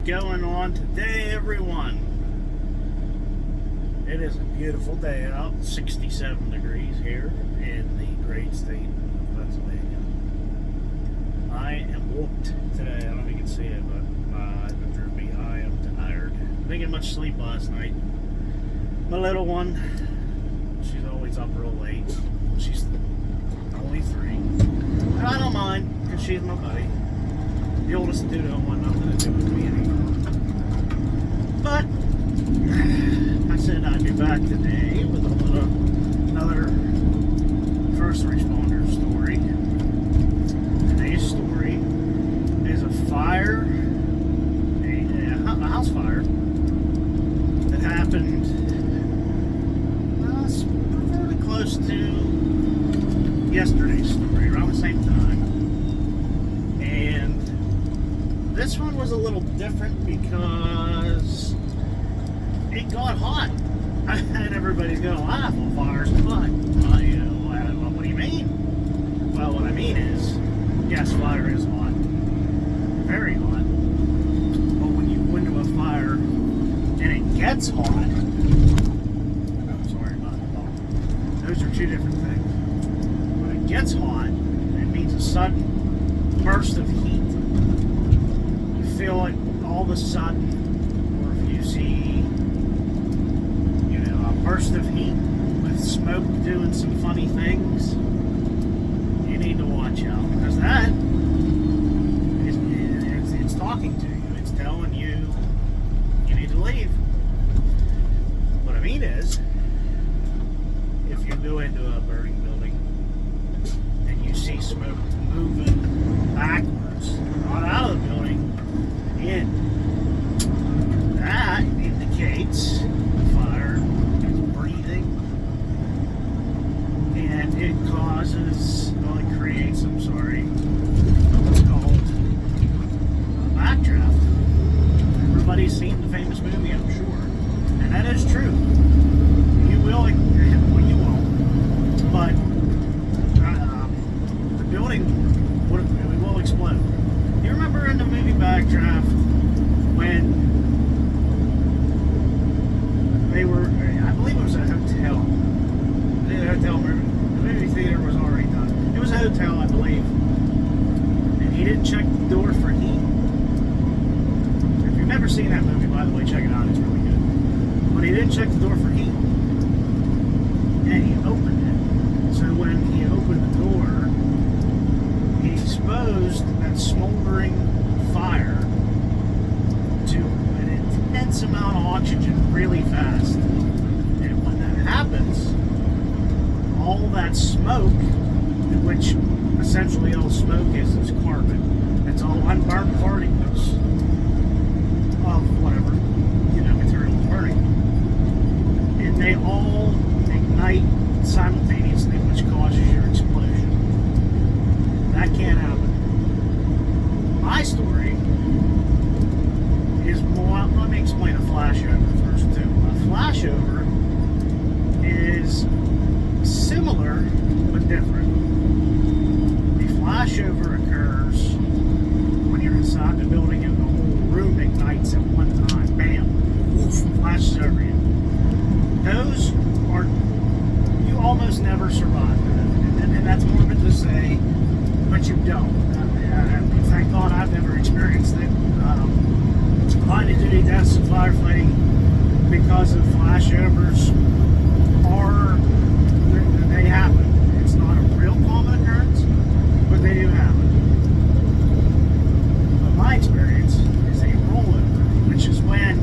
going on today, everyone? It is a beautiful day out, 67 degrees here in the great state of Pennsylvania. I am whooped today. I don't know if you can see it, but I've been droopy. I am tired. Didn't get much sleep last night. My little one, she's always up real late. She's only 3. And I don't mind, because she's my buddy. The oldest dude don't want nothing to do with me anymore. But I said I'd be back today with another first responder story. Today's story is a fire, a house fire that happened fairly close to yesterday's story, around the same time. And this one was a little different because it got hot. And everybody's going to laugh. Well, fire's hot. What do you mean? Well, what I mean is, yes, fire is hot. Very hot. But when you go into a fire and it gets hot, I'm sorry about that. Those are two different things. When it gets hot, it means a sudden burst of heat. You feel it all of a sudden, or if you see burst of heat with smoke doing some funny things, you need to watch out, because that it's talking to you. It's telling you need to leave. What I mean is, if you go into a burning building and you see smoke moving backwards, not out of the building, in, that indicates fire. And it creates, what's called a backdraft. Everybody's seen the famous movie, I'm sure. And that is true. You will, well, you won't. But the building will explode. You remember in the movie Backdraft when they were, I believe it was a hotel. The movie theater was already done. It was a hotel, I believe. And he didn't check the door for heat. If you've never seen that movie, by the way, check it out. It's really good. But he didn't check the door for heat. And he opened it. So when he opened the door, he exposed that smoldering fire to an intense amount of oxygen really fast. And when that happens, all that smoke, which essentially all smoke is carbon. It's all unburned particles of whatever, material is burning. And they all ignite simultaneously, which causes your explosion. That can't happen. My story is more, let me explain a flashover first too. A flashover is similar but different. The flashover occurs when you're inside the building and the whole room ignites at one time. Bam! Woof! Flashes over you. Those are, you almost never survive. And that's morbid to say, but you don't. Thank God I've never experienced it. Line of duty deaths in firefighting because of flashovers they happen. It's not a real common occurrence, but they do happen. But my experience is a rollover, which is when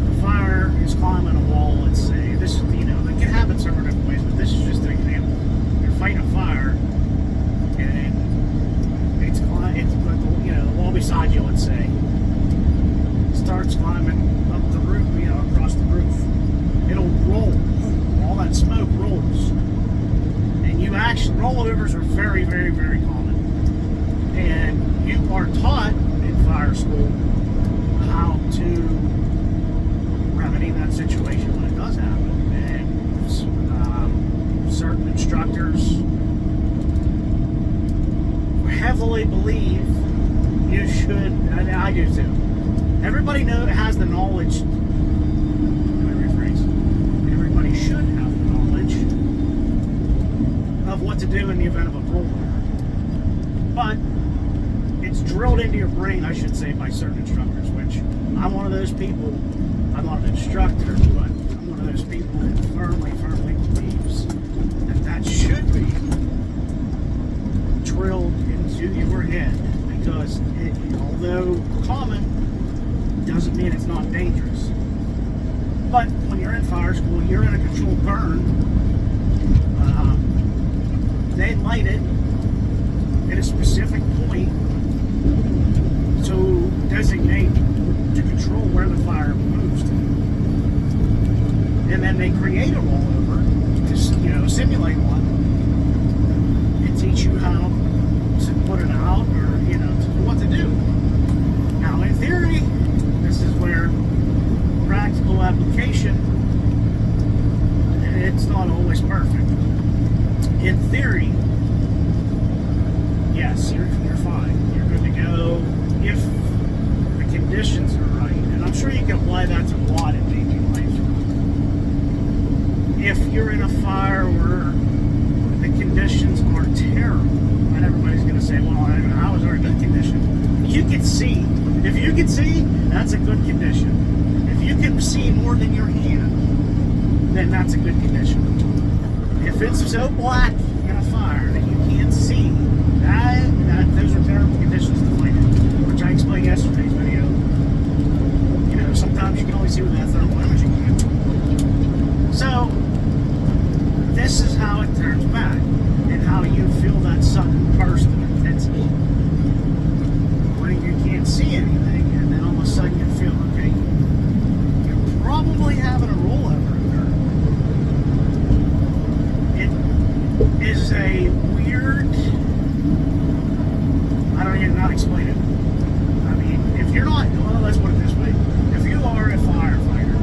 the fire is climbing a wall, let's say. This is, it can happen several different ways, but this is just an example. You're fighting a fire, and it's the wall beside you, let's say, starts climbing up the roof, across the roof. It'll roll. All that smoke rolls. And rollovers are very, very, very common. And you are taught in fire school how to remedy that situation when it does happen. And certain instructors heavily believe you should, and I do too, Everybody has the knowledge. Let me rephrase. Everybody should have the knowledge of what to do in the event of a rollover. But it's drilled into your brain, I should say, by certain instructors, which I'm one of those people. I'm not an instructor, but I'm one of those people that firmly believes that should be drilled into your head, because although common, doesn't mean it's not dangerous. But when you're in fire school, you're in a controlled burn. They light it at a specific point to designate, to control where the fire moves to. And then they create a rollover to, simulate one and teach you how to put it out, or, what to do. Now, in theory, this is where practical application, it's not always perfect. In theory, yes, you're fine. You're good to go if the conditions are right. And I'm sure you can apply that to a lot in daily life. If you're in a fire where the conditions are terrible, and everybody's going to say, well, how is there a good condition? You can see. If you can see, that's a good condition. If you can see more than your hand, then that's a good condition. If it's so black in a fire that you can't see, those are terrible conditions to fight in, which I explained yesterday's video. Sometimes you can only see with that thermal imaging unit. So, this is how it turns back, and how you feel that sudden burst of intensity. When you can't see anything, and then all of a sudden you feel, okay, you're probably having a rollover occur. It is a weird, I don't even know how to explain it. I mean, if you're not, well, let's put it this way. If you are a firefighter,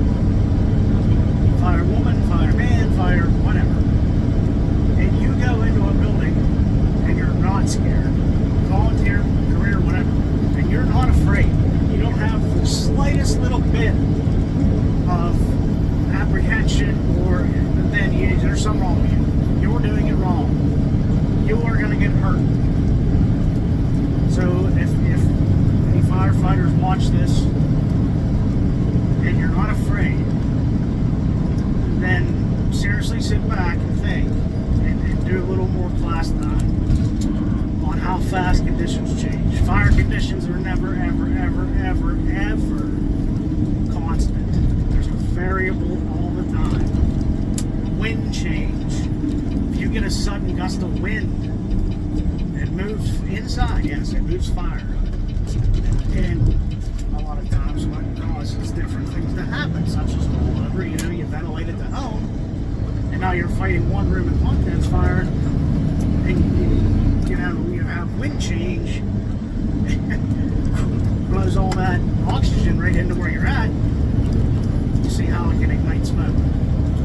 firewoman, fireman, fire, whatever, and you go into a building and you're not scared, volunteer, career, whatever, and you're not afraid, you don't have the slightest little bit of apprehension, or then there's something wrong with you. You're doing it wrong. You are going to get hurt. So if any firefighters watch this and you're not afraid, then seriously sit back and think, and do a little more class time on how fast conditions change. Fire conditions are never, ever, ever, ever, ever constant. There's a variable all the time. Wind change. If you get a sudden gust of wind, it moves inside. Yes, it moves fire. And a lot of times what causes different things to happen, such as rollover. You ventilate it to home, and now you're fighting one room and contents fire, and you have wind change, blows all that oxygen right into where you're at. You see how it can ignite smoke. A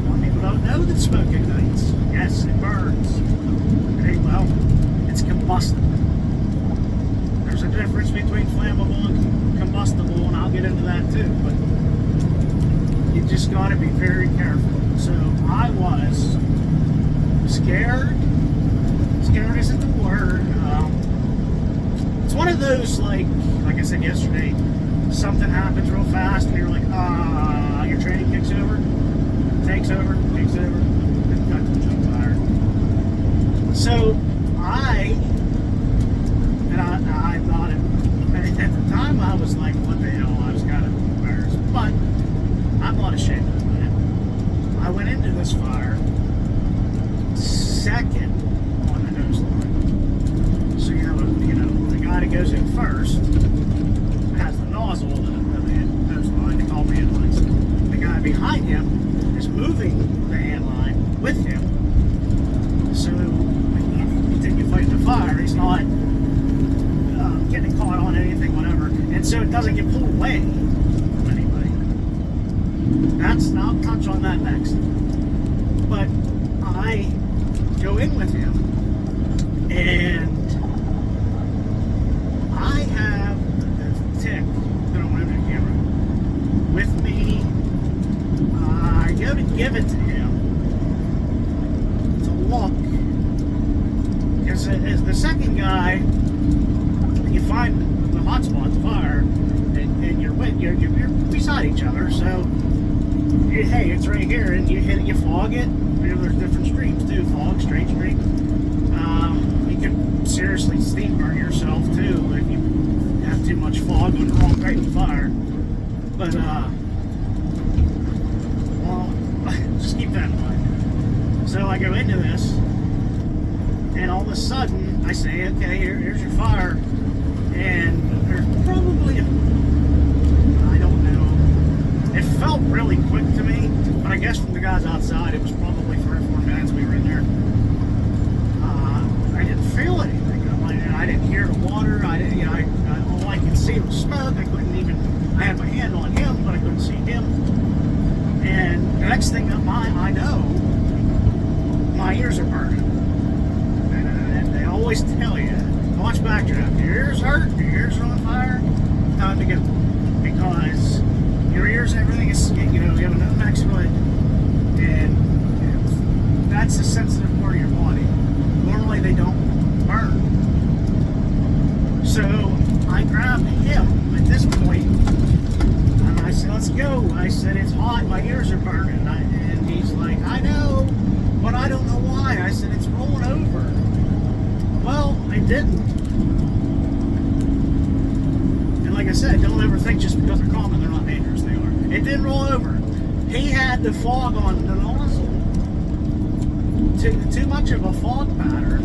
lot of people don't know that smoke ignites. Yes, it burns. Okay, well, it's combustible. There's a difference between flammable and combustible, and I'll get into that too, but you just got to be very careful. So I was scared. Scared isn't the word. It's one of those, like I said yesterday, something happens real fast and you're like, your training takes over, got to jump fire. So I thought at the time I was like, what the hell, I was kind of embarrassed, but I'm not ashamed of it. I went into this fire second on the nose line. So the guy that goes in first has the nozzle of the nose line. They call them hand lines. The guy behind him is moving the hand line with him. So when you continue fighting the fire, he's not getting caught on anything, whatever, and so it doesn't get pulled away from anybody. I'll touch on that next. But I go in with him, and I have the tick, I don't want to camera, give it to him to look. Because as the second guy, you find the hot spot, the fire, and you're beside each other. So, hey, it's right here, and you hit it, you fog it. There's different streams too, fog, straight stream. You can seriously steam burn yourself too if you have too much fog on the wrong type of fire. But well, just keep that in mind. So I go into this, and all of a sudden I say, okay, here's your fire, and there's probably I don't know. It felt really quick to me, but I guess from the guys outside, it was probably 3 or 4 minutes we were in there. I didn't feel anything. I didn't hear the water. I didn't. All I could see was smoke. I couldn't even. I had my hand on him, but I couldn't see him. And the next thing that I know, my ears are burning. And they always tell you, watch backdraft. Your ears hurt. Your ears are on fire. Time to go, because your ears, everything is. You have a Nomex foot, and that's a sensitive part of your body. Normally they don't burn. So I grabbed him at this point, and I said, let's go. I said, it's hot, my ears are burning. And he's like, I know, but I don't know why. I said, it's rolling over. Well, it didn't. And like I said, don't ever think just because they're common, they're not dangerous. They are. It didn't roll over. He had the fog on the nozzle. Too much of a fog pattern.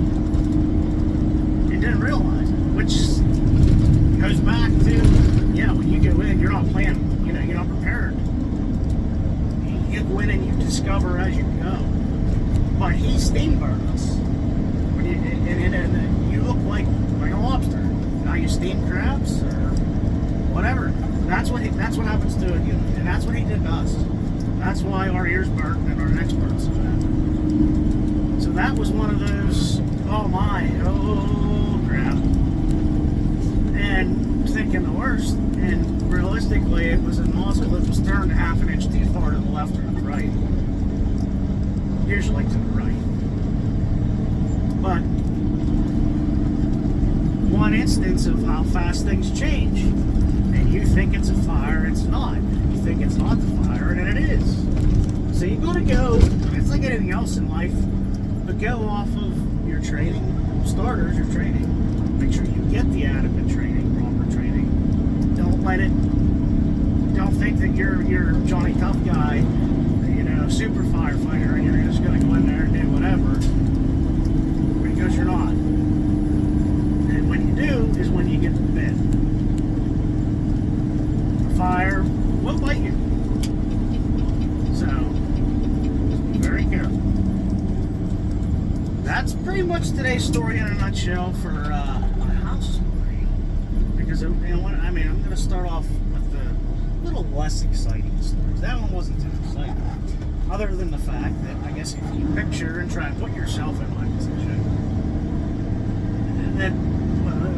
He didn't realize it, which goes back to, when you go in, you're not planning, you're not prepared. You go in and you discover as you go. But he steam burned us. And you look like a lobster. Now you steam crabs or whatever. That's what happens to a human, and that's what he did to us. That's why our ears burnt and our necks burnt so bad. So that was one of those, oh crap. And thinking the worst, and realistically it was a nozzle that was turned half an inch too far to the left or to the right. Usually to the right. But one instance of how fast things change. And you think it's a fire, it's not. You think it's not the fire, and it is. So you gotta go, it's like anything else in life, but go off of your training, starters, your training. Make sure you get the adequate training, proper training. Don't think that you're Johnny Tough Guy, super firefighter, and you're just gonna go in there and do whatever, because you're not. And when you do, is when you get to bed. The fire will bite you. So, be very careful. That's pretty much today's story in a nutshell for my house story. Because I'm going to start off with the little less exciting stories. That one wasn't too exciting, other than the fact that I guess if you picture and try and put yourself in my position, and then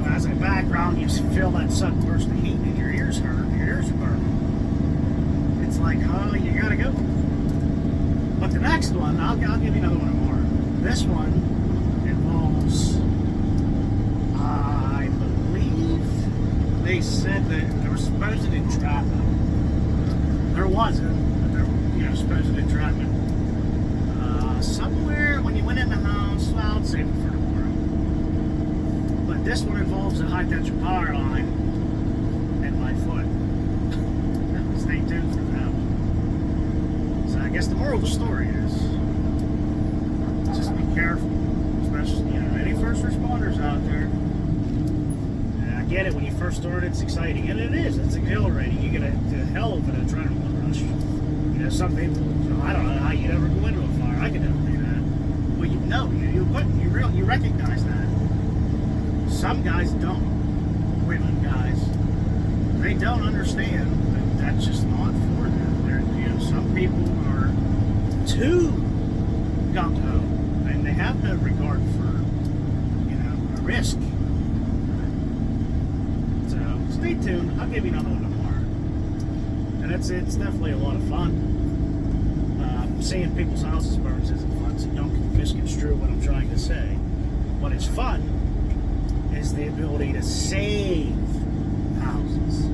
as a background, you feel that sudden burst of heat and your ears hurt, your ears are burning. It's like, oh, you gotta go. But the next one, I'll give you another one more. This one involves, I believe they said that there was supposed entrapment. There wasn't, but there was, supposed entrapment. Somewhere when you went in the house, well, I'll save it for tomorrow. But this one involves a high tension power line at my foot. Stay tuned for that one. So I guess the moral of the story is, just be careful, especially any first responders out there. And I get it, when you first start, it's exciting, and it is. It's exhilarating. You get a hell of an adrenaline rush. Some people, I don't know how you'd ever go into a fire. I could never do that. Well, you recognize that. Some guys don't. Women guys, they don't understand that that's just not for them. Some people are too gung-ho, and they have no regard for, a risk. So stay tuned. I'll give you another one tomorrow, and it's definitely a lot of fun. seeing people's houses burn isn't fun, so don't misconstrue what I'm trying to say. What is fun is the ability to save houses.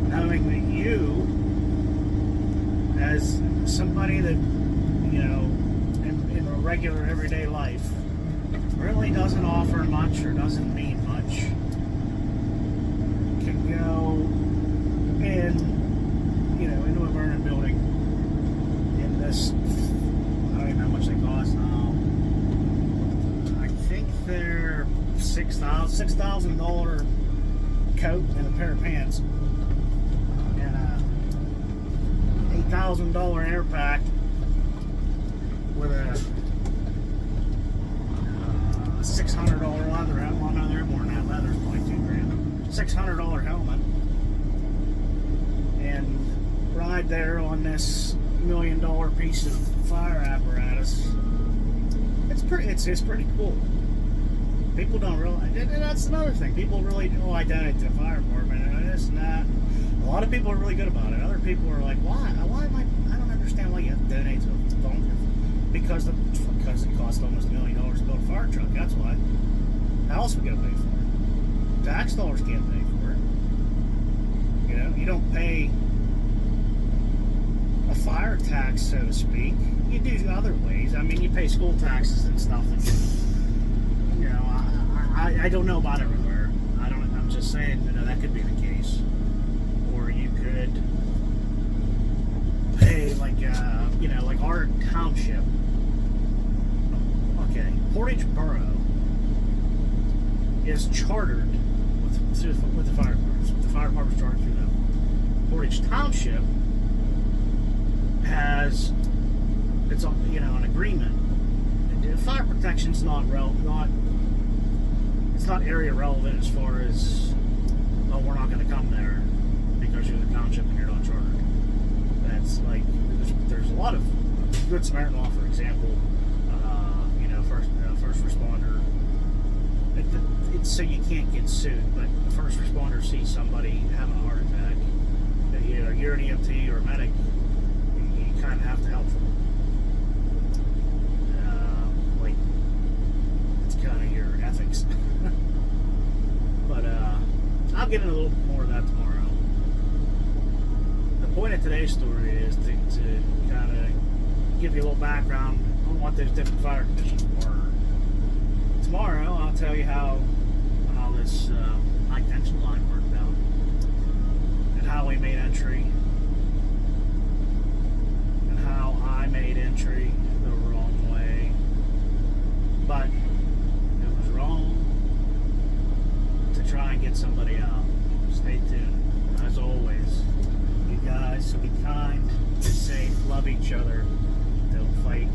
Knowing that you, as somebody that, you know, in a regular everyday life, really doesn't offer much or doesn't mean much, can go in, you know, into a burning building in this, I don't even know how much they cost now. I think they're $6,000 coat and a pair of pants and a $8,000 air pack with a $600 leather helmet. Well, no, they're more than that. Leather's probably $2,000. $600 helmet, and ride there on this $1 million piece of fire apparatus. It's pretty cool. People don't realize, and that's another thing. People really do identify to the fire department and this and that. A lot of people are really good about it. Other people are like, why? I don't understand why you have to donate to a volunteer. Because it costs almost $1 million to build a fire truck. That's why. How else are we going to pay for it? Tax dollars can't pay for it. You know, you don't pay a fire tax, so to speak. You do other ways. I mean, you pay school taxes and stuff. And, you know, I don't know about everywhere. I'm just saying, you know, that could be the case. Or you could pay like, you know, like our township. Okay, Portage Borough is chartered with the fire department. The fire department's chartered through them. Portage Township has, it's, you know, an agreement. Fire protection's it's not area relevant as far as, oh, we're not going to come there because you're the township and you're not chartered. That's like, there's a lot of Good Samaritan law, for example. You know, first responder. It's so you can't get sued, but the first responder sees somebody having a heart attack. You know, you're an EMT or a medic. You kind of have to help them. Like, it's kind of your ethics. But I'll get into a little bit more of that tomorrow. The point of today's story is to kind of give you a little background on what those different fire conditions were. Tomorrow, I'll tell you how this high tension line worked out and how we made entry and how I made entry the wrong way. But it was wrong to try and get somebody out. Stay tuned. As always, you guys be kind, be safe, love each other, don't fight.